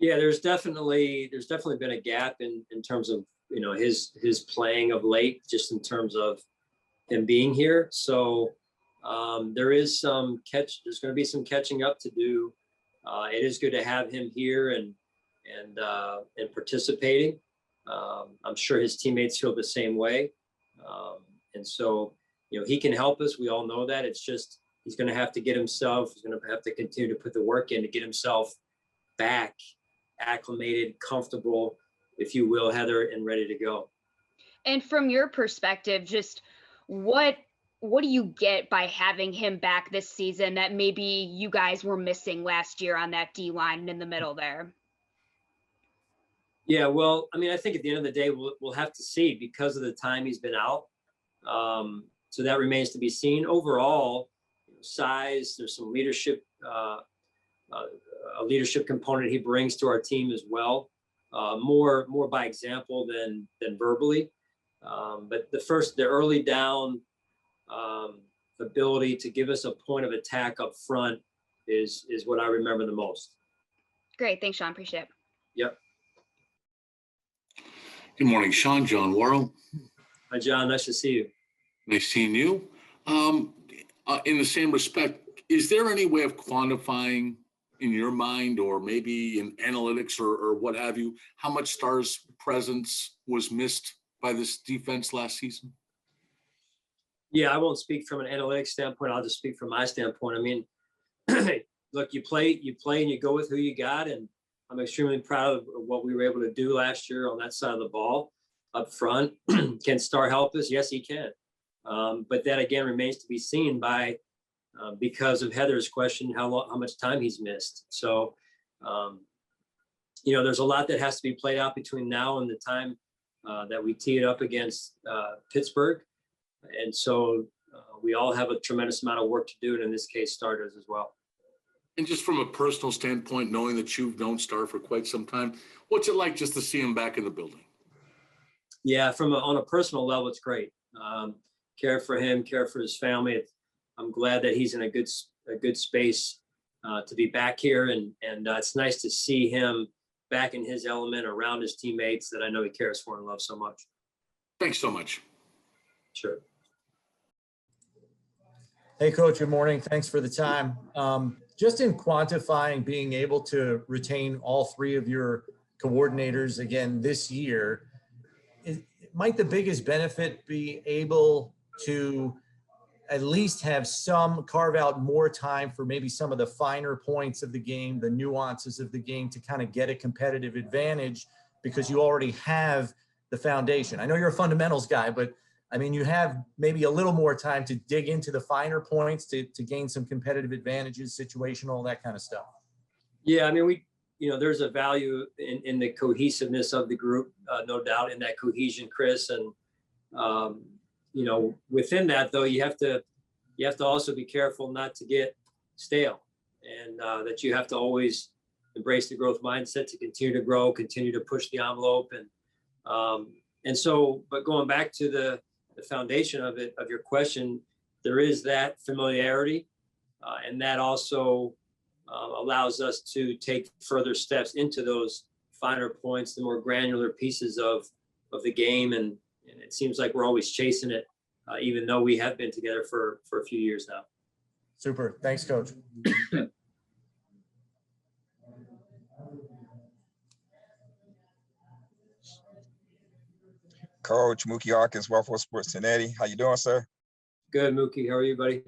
Yeah, there's definitely been a gap in terms of his playing of late, just in terms of him being here. So there is there's going to be some catching up to do. It is good to have him here and participating. I'm sure his teammates feel the same way. And so, he can help us. We all know that. It's just he's going to have to he's going to have to continue to put the work in to get himself back acclimated, comfortable, if you will, Heather, and ready to go. And from your perspective, just what do you get by having him back this season that maybe you guys were missing last year on that D line in the middle there? Yeah, well, I mean, I think at the end of the day, we'll have to see because of the time he's been out. So that remains to be seen. Overall, size, there's some leadership, a leadership component he brings to our team as well. More by example than verbally. But the early down ability to give us a point of attack up front is what I remember the most. Great, thanks, Sean. Appreciate it. Yep. Good morning, Sean. John Worrell. Hi, John. Nice to see you. Nice seeing you. In the same respect, is there any way of quantifying in your mind, or maybe in analytics or what have you, how much Star's presence was missed by this defense last season? Yeah, I won't speak from an analytics standpoint. I'll just speak from my standpoint. I mean, look, you play and you go with who you got. And I'm extremely proud of what we were able to do last year on that side of the ball up front. Can Star help us? Yes, he can. But that, again, remains to be seen because of Heather's question, how much time he's missed. So, there's a lot that has to be played out between now and the time that we tee it up against Pittsburgh. And so we all have a tremendous amount of work to do. And in this case, Star does as well. And just from a personal standpoint, knowing that you've known Star for quite some time, what's it like just to see him back in the building? Yeah, on a personal level, it's great. Care for him, care for his family. I'm glad that he's in a good space to be back here, and it's nice to see him back in his element around his teammates that I know he cares for and loves so much. Thanks so much. Sure. Hey, Coach, good morning. Thanks for the time. Just in quantifying being able to retain all three of your coordinators again this year, might the biggest benefit be able to at least have carve out more time for maybe some of the finer points of the game, the nuances of the game, to kind of get a competitive advantage because you already have the foundation? I know you're a fundamentals guy, but I mean, you have maybe a little more time to dig into the finer points to gain some competitive advantages, situational, that kind of stuff. Yeah, I mean, there's a value in the cohesiveness of the group, no doubt, in that cohesion, Chris. And, within that, though, you have to also be careful not to get stale, and that you have to always embrace the growth mindset to continue to grow, continue to push the envelope. And so, but going back to the foundation of your question, there is that familiarity, and that also allows us to take further steps into those finer points, the more granular pieces of the game. And it seems like we're always chasing it, even though we have been together for a few years now. Super. Thanks, Coach. Coach Mookie Hawkins, Wealthful Sports 1080. How you doing, sir? Good, Mookie. How are you, buddy?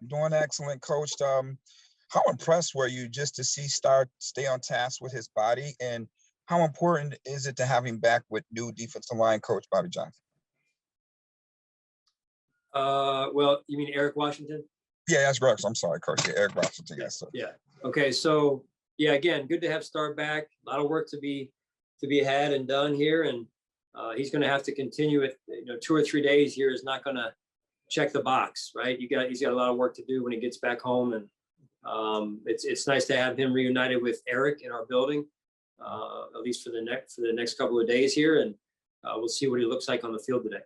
I'm doing excellent, Coach. How impressed were you just to see Star stay on task with his body, and how important is it to have him back with new defensive line coach Bobby Johnson? Well, you mean Eric Washington? Yeah, that's right. I'm sorry, Coach. Yeah, Eric Washington. Yes, sir. Yeah. Okay. So yeah, again, good to have Star back. A lot of work to be had and done here, and he's going to have to continue it. 2 or 3 days here is not going to check the box, right? He's got a lot of work to do when he gets back home, and it's nice to have him reunited with Eric in our building, at least for the next couple of days here, and we'll see what he looks like on the field today.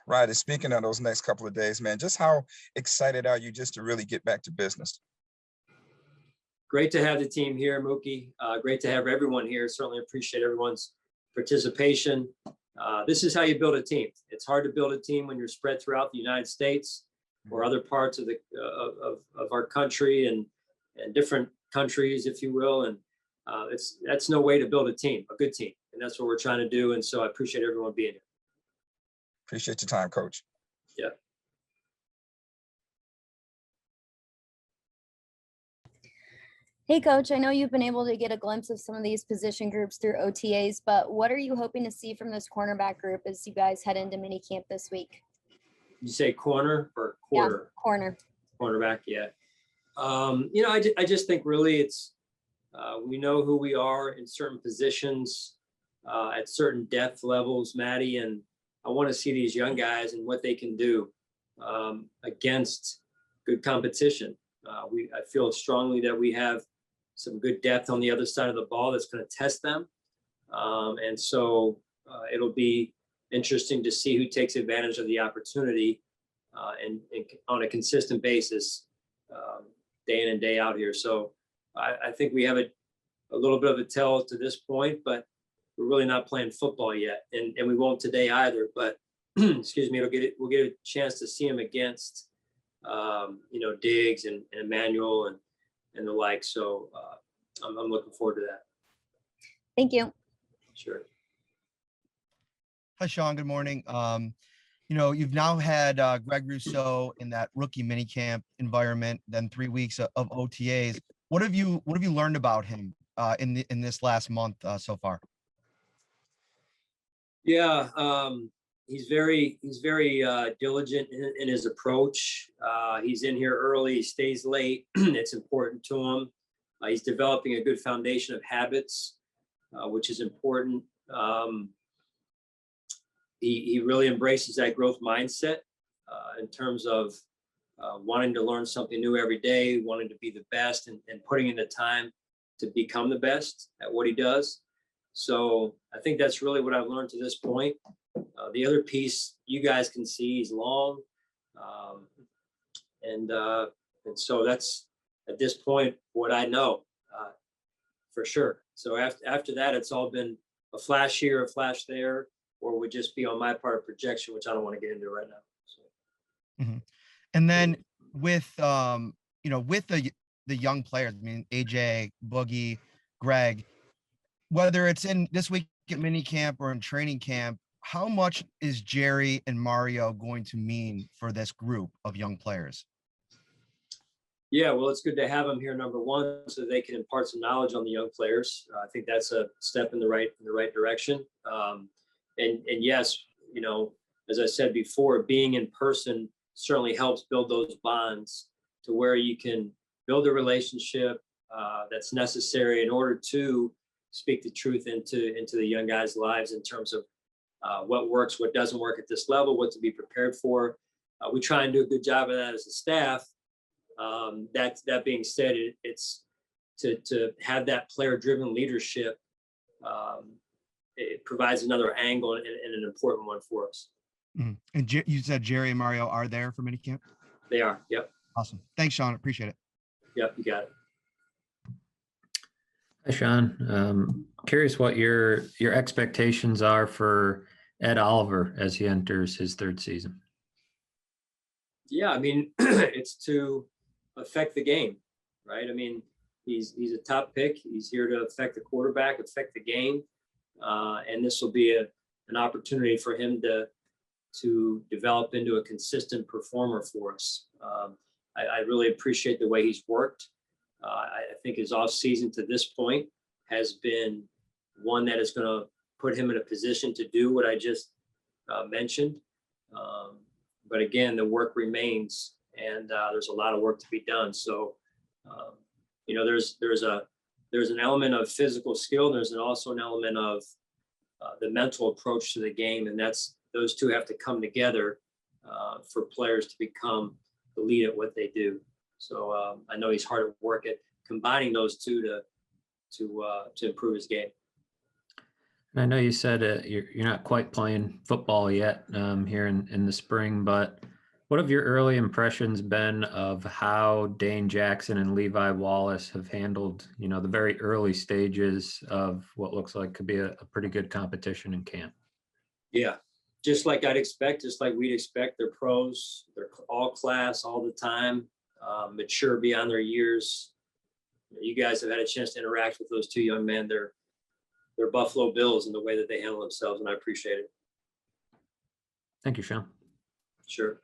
Right. And speaking of those next couple of days, man, just how excited are you just to really get back to business? great to have the team here, Mookie. Great to have everyone here. Certainly appreciate everyone's participation. This is how you build a team. It's hard to build a team when you're spread throughout the United States or other parts of the of our country and different countries, if you will. And that's no way to build a team, a good team. And that's what we're trying to do. And so I appreciate everyone being here. Appreciate your time, Coach. Yeah. Hey, Coach, I know you've been able to get a glimpse of some of these position groups through OTAs, but what are you hoping to see from this cornerback group as you guys head into minicamp this week? You say corner or quarter? Yeah, corner. Cornerback, yeah. I just think really it's, we know who we are in certain positions at certain depth levels, Maddie, and I want to see these young guys and what they can do against good competition. I feel strongly that we have some good depth on the other side of the ball that's going to test them. And so it'll be interesting to see who takes advantage of the opportunity and on a consistent basis, day in and day out here. So I think we have a little bit of a tell to this point, but we're really not playing football yet. And we won't today either, but excuse me, we'll get a chance to see him against, Diggs and Emmanuel and the like. So I'm looking forward to that. Thank you. Sure. Hi, Sean. Good morning. You've now had Greg Rousseau in that rookie minicamp environment, then 3 weeks of OTAs. What have you learned about him in this last month so far? Yeah, he's very diligent in his approach. He's in here early, he stays late. It's important to him. He's developing a good foundation of habits, which is important. He really embraces that growth mindset in terms of wanting to learn something new every day, wanting to be the best and putting in the time to become the best at what he does. So I think that's really what I've learned to this point. The other piece you guys can see, he's long. And so that's at this point what I know for sure. So after that, it's all been a flash here, a flash there, or would just be on my part of projection, which I don't want to get into right now. So. Mm-hmm. And then with with the young players, I mean AJ, Boogie, Greg, whether it's in this week at minicamp or in training camp, how much is Jerry and Mario going to mean for this group of young players? Yeah, well, it's good to have them here, number one, so they can impart some knowledge on the young players. I think that's a step in the right direction. And yes, as I said before, being in person certainly helps build those bonds to where you can build a relationship that's necessary in order to speak the truth into the young guys' lives in terms of what works, what doesn't work at this level, what to be prepared for. We try and do a good job of that as a staff. That being said, it's to have that player-driven leadership. It provides another angle and an important one for us. Mm-hmm. And you said Jerry and Mario are there for minicamp? They are. Yep. Awesome. Thanks, Sean. Appreciate it. Yep. You got it. Hi, Sean. Curious what your expectations are for Ed Oliver as he enters his third season. Yeah, I mean, it's to affect the game, right? I mean, he's a top pick. He's here to affect the quarterback, affect the game, and this will be an opportunity for him to develop into a consistent performer for us. I really appreciate the way he's worked. I think his off season to this point has been one that is going to put him in a position to do what I just mentioned. But again, the work remains, and there's a lot of work to be done. So, there's an element of physical skill. There's also an element of the mental approach to the game, and those two have to come together for players to become the lead at what they do. So I know he's hard at work at combining those two to improve his game. And I know you said you're not quite playing football yet here in the spring, but What have your early impressions been of how Dane Jackson and Levi Wallace have handled, the very early stages of what looks like could be a pretty good competition in camp? Yeah, just like I'd expect, just like we'd expect. They're pros. They're all class all the time, mature beyond their years. You guys have had a chance to interact with those two young men. They're Buffalo Bills in the way that they handle themselves, and I appreciate it. Thank you, Sean. Sure.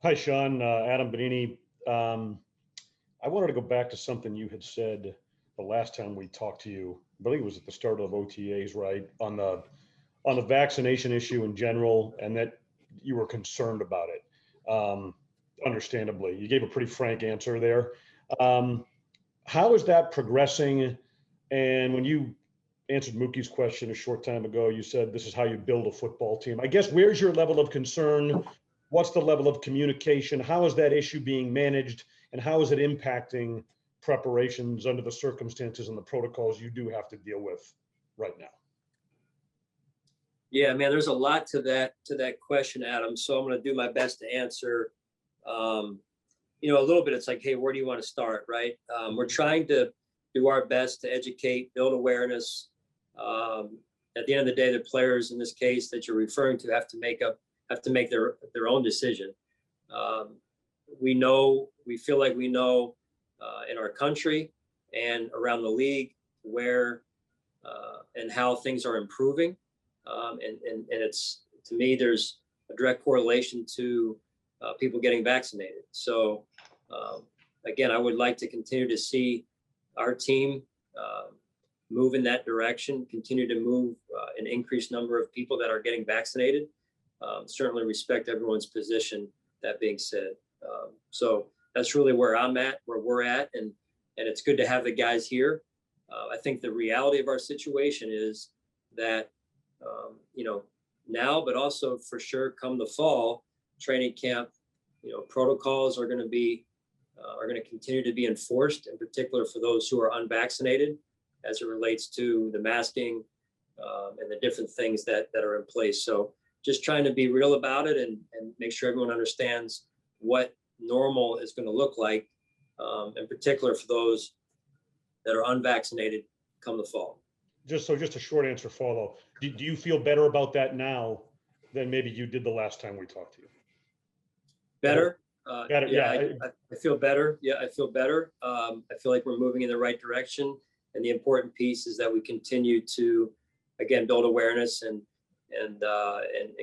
Hi, Sean. Adam Benini. I wanted to go back to something you had said the last time we talked to you. I believe it was at the start of OTAs, right? On the vaccination issue in general, and that you were concerned about it. Understandably, you gave a pretty frank answer there. How is that progressing? And when you answered Mookie's question a short time ago, you said this is how you build a football team. I guess, where's your level of concern? What's the level of communication? How is that issue being managed? And how is it impacting preparations under the circumstances and the protocols you do have to deal with right now? Yeah, man, there's a lot to that question, Adam. So I'm going to do my best to answer. A little bit. It's like, hey, where do you want to start, right? We're trying to do our best to educate, build awareness. At the end of the day, the players in this case that you're referring to have to make their own decision. We feel like we know in our country and around the league where and how things are improving. And it's, to me, there's a direct correlation to people getting vaccinated. So again, I would like to continue to see our team move in that direction, continue to move an increased number of people that are getting vaccinated. Certainly respect everyone's position, that being said. So that's really where I'm at, where we're at. And it's good to have the guys here. I think the reality of our situation is that, now, but also for sure come the fall, training camp, protocols are going to continue to be enforced, in particular for those who are unvaccinated, as it relates to the masking and the different things that are in place. So just trying to be real about it and make sure everyone understands what normal is going to look like, in particular for those that are unvaccinated come the fall. Just a short answer, follow. Do you feel better about that now than maybe you did the last time we talked to you? Better? Better, yeah. I feel better. Yeah, I feel better. I feel like we're moving in the right direction. And the important piece is that we continue to, again, build awareness and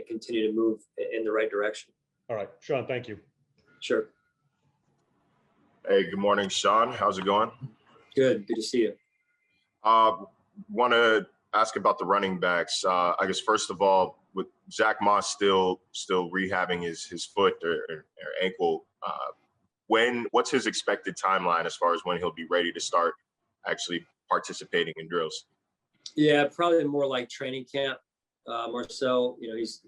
continue to move in the right direction. All right, Sean, thank you. Sure. Hey, good morning, Sean. How's it going? Good to see you. Want to ask about the running backs. I guess first of all, with Zach Moss still rehabbing his foot or ankle, what's his expected timeline as far as when he'll be ready to start actually participating in drills? Yeah, probably more like training camp. Marcel, he's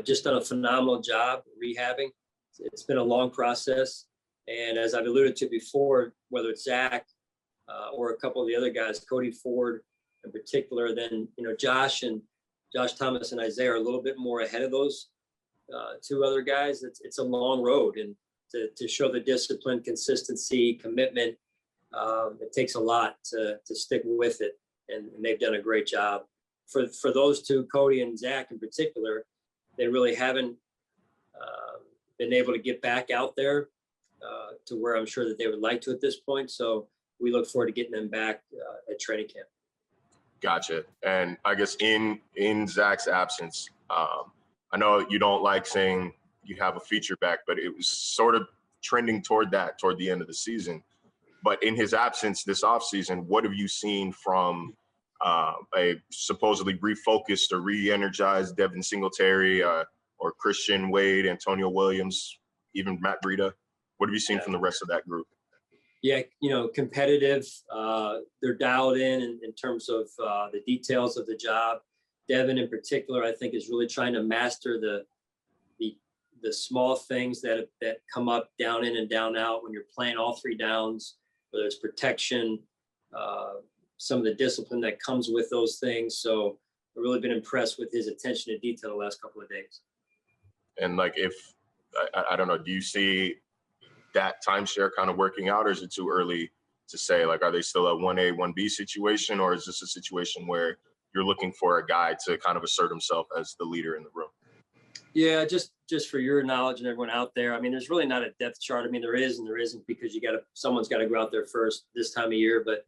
just done a phenomenal job rehabbing. It's been a long process, and as I've alluded to before, whether it's Zach or a couple of the other guys, Cody Ford in particular, then Josh Thomas and Isaiah are a little bit more ahead of those two other guys. It's a long road, and to show the discipline, consistency, commitment, it takes a lot to stick with it, and they've done a great job. For those two, Cody and Zach in particular, they really haven't been able to get back out there to where I'm sure that they would like to at this point. So we look forward to getting them back at training camp. Gotcha. And I guess in Zach's absence, I know you don't like saying you have a feature back, but it was sort of trending toward the end of the season. But in his absence this offseason, what have you seen from a supposedly refocused or re-energized Devin Singletary or Christian Wade, Antonio Williams, even Matt Breida? What have you seen from the rest of that group? Yeah, competitive. They're dialed in terms of the details of the job. Devin in particular, I think, is really trying to master the small things that come up down in and down out when you're playing all three downs, whether it's protection, some of the discipline that comes with those things. So really been impressed with his attention to detail the last couple of days. And like, if I don't know, do you see that timeshare kind of working out, or is it too early to say? Like, are they still a 1A, 1B situation, or is this a situation where you're looking for a guy to kind of assert himself as the leader in the room? Yeah, just for your knowledge and everyone out there, I mean, there's really not a depth chart. I mean, there is and there isn't, because someone's got to go out there first this time of year. But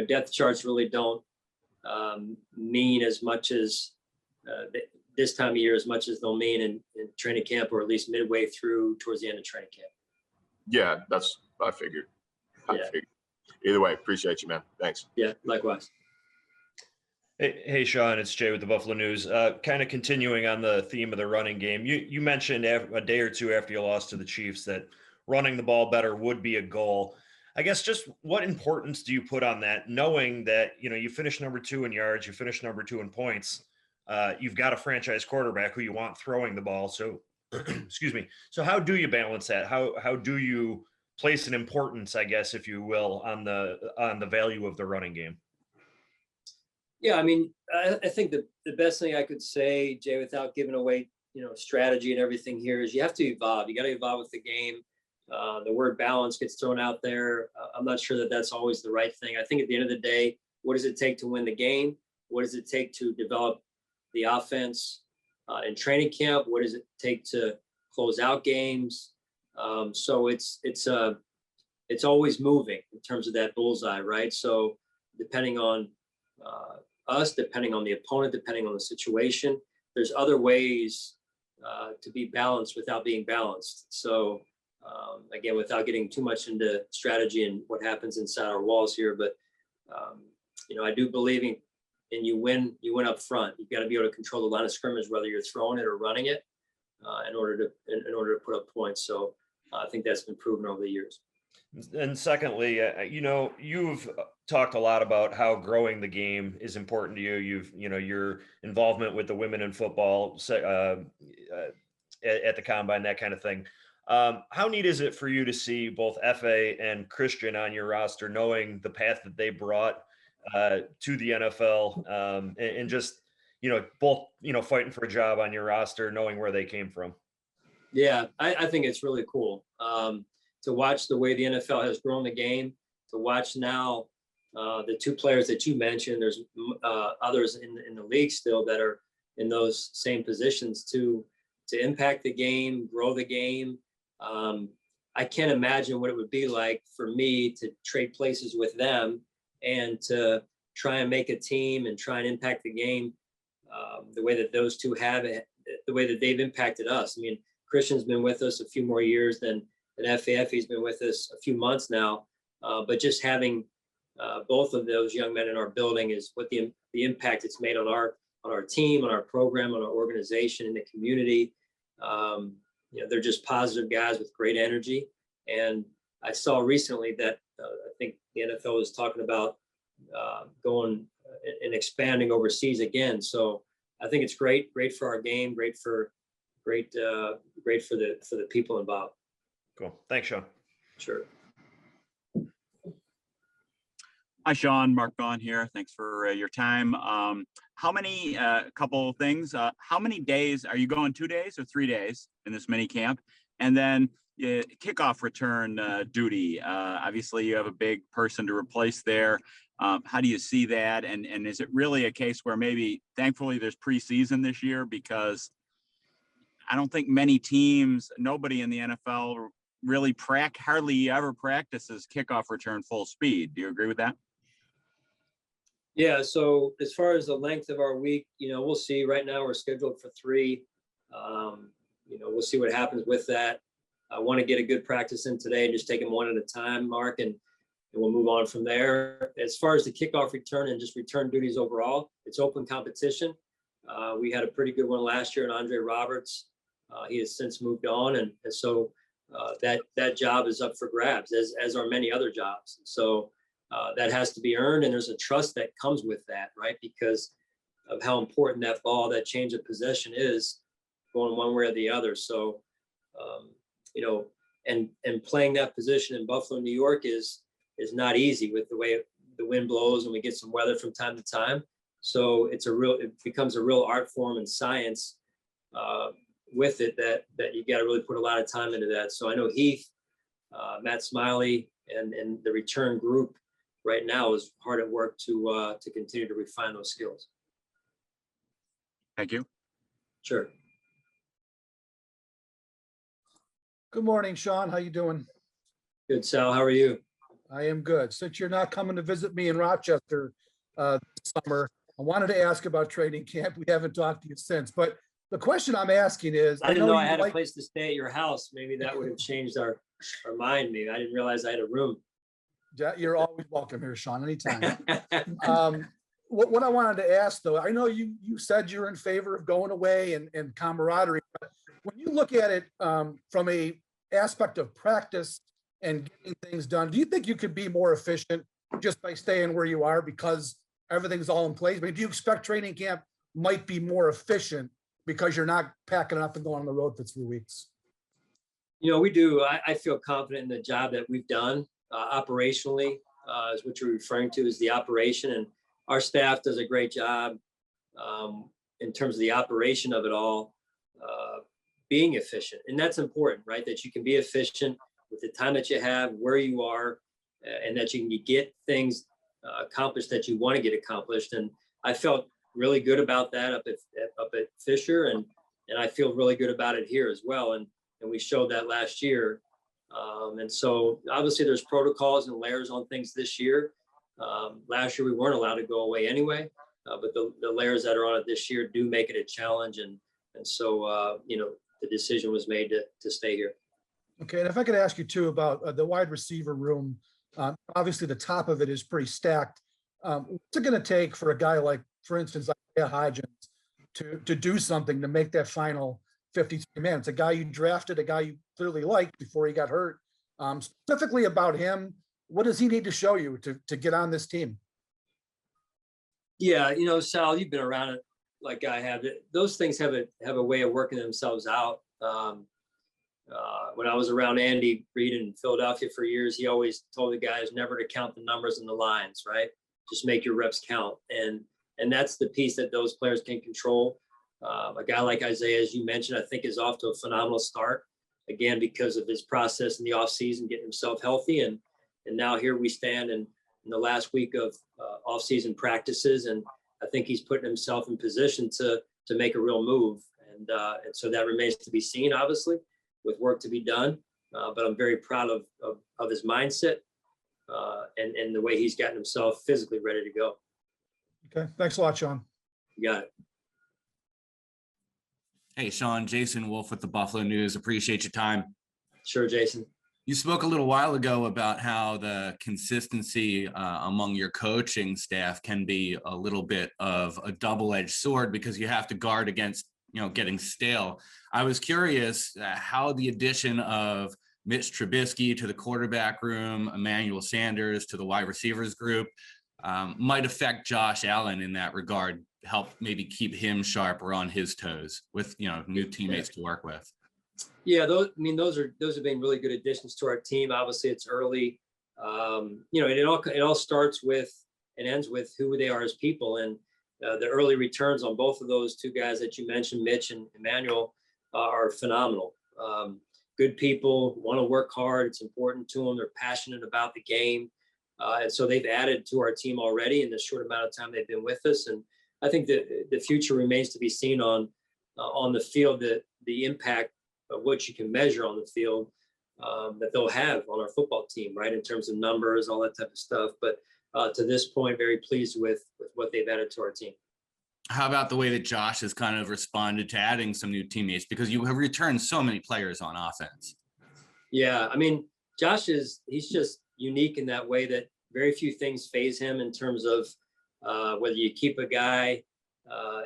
depth charts really don't mean as much as this time of year, as much as they'll mean in training camp, or at least midway through towards the end of training camp. Yeah, that's I figured. Yeah. Either way, appreciate you, man. Thanks. Yeah, likewise. Hey, Sean, it's Jay with the Buffalo News. Kind of continuing on the theme of the running game. You mentioned a day or two after you lost to the Chiefs that running the ball better would be a goal. I guess just what importance do you put on that, knowing that, you finished number 2 in yards, you finished number 2 in points. You've got a franchise quarterback who you want throwing the ball. So, excuse me. So how do you balance that? How do you place an importance, I guess, if you will, on the value of the running game? Yeah, I mean, I think the best thing I could say, Jay, without giving away, strategy and everything here, is you have to evolve. You got to evolve with the game. The word balance gets thrown out there. I'm not sure that that's always the right thing. I think at the end of the day, what does it take to win the game? What does it take to develop the offense in training camp? What does it take to close out games? So it's always moving in terms of that bullseye, right? So depending on us, depending on the opponent, depending on the situation, there's other ways to be balanced without being balanced. So again, without getting too much into strategy and what happens inside our walls here, but I do believe in you win up front. You've got to be able to control the line of scrimmage, whether you're throwing it or running it, in order to put up points. So I think that's been proven over the years. And secondly, you've talked a lot about how growing the game is important to you. Your involvement with the women in football at the combine, that kind of thing. How neat is it for you to see both FA and Christian on your roster, knowing the path that they brought to the NFL, and just, both, fighting for a job on your roster, knowing where they came from? Yeah, I think it's really cool to watch the way the NFL has grown the game, to watch now the 2 players that you mentioned. There's others in the league still that are in those same positions to impact the game, grow the game. I can't imagine what it would be like for me to trade places with them and to try and make a team and try and impact the game the way that those 2 have it, the way that they've impacted us. I mean, Christian's been with us a few more years than FAF. He's been with us a few months now, but just having both of those young men in our building is what the impact it's made on our team, on our program, on our organization, in the community. They're just positive guys with great energy. And I saw recently that I think the NFL was talking about going and expanding overseas again. So I think it's great for our game, great for the people involved. Cool. Thanks, Sean. Sure. Hi, Sean. Mark Vaughn here. Thanks for your time. Couple of things. How many days are you going? 2 days or 3 days in this mini camp? And then kickoff return duty. Obviously, you have a big person to replace there. How do you see that? And is it really a case where maybe, thankfully, there's preseason this year? Because I don't think many teams, nobody in the NFL really hardly ever practices kickoff return full speed. Do you agree with that? Yeah, so as far as the length of our week, we'll see. Right now we're scheduled for 3. We'll see what happens with that. I want to get a good practice in today and just take them one at a time, Mark, and we'll move on from there. As far as the kickoff return and just return duties overall, it's open competition. We had a pretty good one last year in Andre Roberts. He has since moved on, and so that job is up for grabs, as are many other jobs. So that has to be earned, and there's a trust that comes with that, right? Because of how important that ball, that change of possession is, going one way or the other. So, and playing that position in Buffalo, New York is not easy with the way the wind blows, and we get some weather from time to time. So it becomes a real art form and science with it that you got to really put a lot of time into that. So I know Heath, Matt Smiley, and the return group right now is hard at work to continue to refine those skills. Thank you. Sure. Good morning, Sean. How you doing? Good, Sal. How are you? I am good. Since you're not coming to visit me in Rochester this summer, I wanted to ask about training camp. We haven't talked to you since, but the question I'm asking is, I didn't know I you had a place to stay at your house. Maybe that would have changed our mind. Maybe I didn't realize I had a room. Yeah, you're always welcome here, Sean, anytime. What I wanted to ask, though, I know you said you're in favor of going away and camaraderie, but when you look at it from a aspect of practice and getting things done, do you think you could be more efficient just by staying where you are because everything's all in place? I mean, do you expect training camp might be more efficient because you're not packing up and going on the road for 3 weeks? You know, we do. I feel confident in the job that we've done operationally, is what you're referring to, is the operation. And our staff does a great job in terms of the operation of it all, being efficient. And that's important, right? That you can be efficient with the time that you have, where you are, and that you can get things accomplished that you want to get accomplished. And I felt really good about that up at Fisher, and I feel really good about it here as well. And we showed that last year. And so obviously there's protocols and layers on things this year. Last year we weren't allowed to go away anyway, but the layers that are on it this year do make it a challenge. And so, you know, the decision was made to stay here. Okay, and if I could ask you too about the wide receiver room, obviously the top of it is pretty stacked. What's it going to take for a guy like, for instance, like Hodgins to do something to make that final 53 minutes? A guy you drafted, a guy you clearly liked before he got hurt. Specifically about him, what does he need to show you to get on this team? Yeah, you know, Sal, you've been around it like I have. Those things have a way of working themselves out. When I was around Andy Reid in Philadelphia for years, he always told the guys never to count the numbers and the lines, right? Just make your reps count. And that's the piece that those players can control. A guy like Isaiah, as you mentioned, I think is off to a phenomenal start, again, because of his process in the offseason, getting himself healthy. And now here we stand in the last week of offseason practices. And I think he's putting himself in position to make a real move. And so that remains to be seen, obviously, with work to be done. But I'm very proud of his mindset and the way he's gotten himself physically ready to go. Okay, thanks a lot, Sean. You got it. Hey, Sean, Jason Wolf with the Buffalo News. Appreciate your time. Sure, Jason. You spoke a little while ago about how the consistency among your coaching staff can be a little bit of a double-edged sword because you have to guard against, you know, getting stale. I was curious how the addition of Mitch Trubisky to the quarterback room, Emmanuel Sanders to the wide receivers group might affect Josh Allen in that regard, help maybe keep him sharp or on his toes with, you know, new teammates to work with. Yeah, those have been really good additions to our team. Obviously, it's early. You know, it all starts with and ends with who they are as people. And the early returns on both of those two guys that you mentioned, Mitch and Emmanuel, are phenomenal. Good people, want to work hard. It's important to them. They're passionate about the game. And so they've added to our team already in the short amount of time they've been with us. And I think that the future remains to be seen on the field, the impact of what you can measure on the field that they'll have on our football team, right? In terms of numbers, all that type of stuff. But to this point, very pleased with what they've added to our team. How about the way that Josh has kind of responded to adding some new teammates, because you have returned so many players on offense? Yeah, I mean, he's just unique in that way that very few things phase him in terms of whether you keep a guy.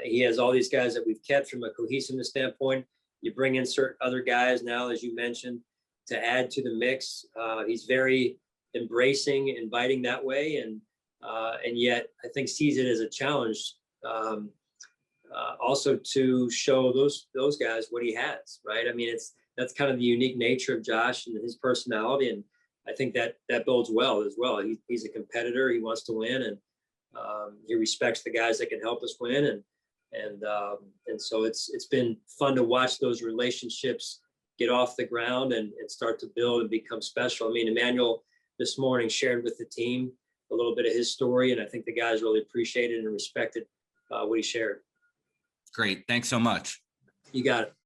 He has all these guys that we've kept from a cohesiveness standpoint. You bring in certain other guys now, as you mentioned, to add to the mix. He's very embracing, inviting that way, and yet I think sees it as a challenge also to show those guys what he has, right? I mean, that's kind of the unique nature of Josh and his personality, and I think that bodes well as well. He's a competitor. He wants to win, He respects the guys that can help us win, and so it's been fun to watch those relationships get off the ground and start to build and become special. I mean, Emmanuel this morning shared with the team a little bit of his story, and I think the guys really appreciated and respected what he shared. Great. Thanks so much. You got it.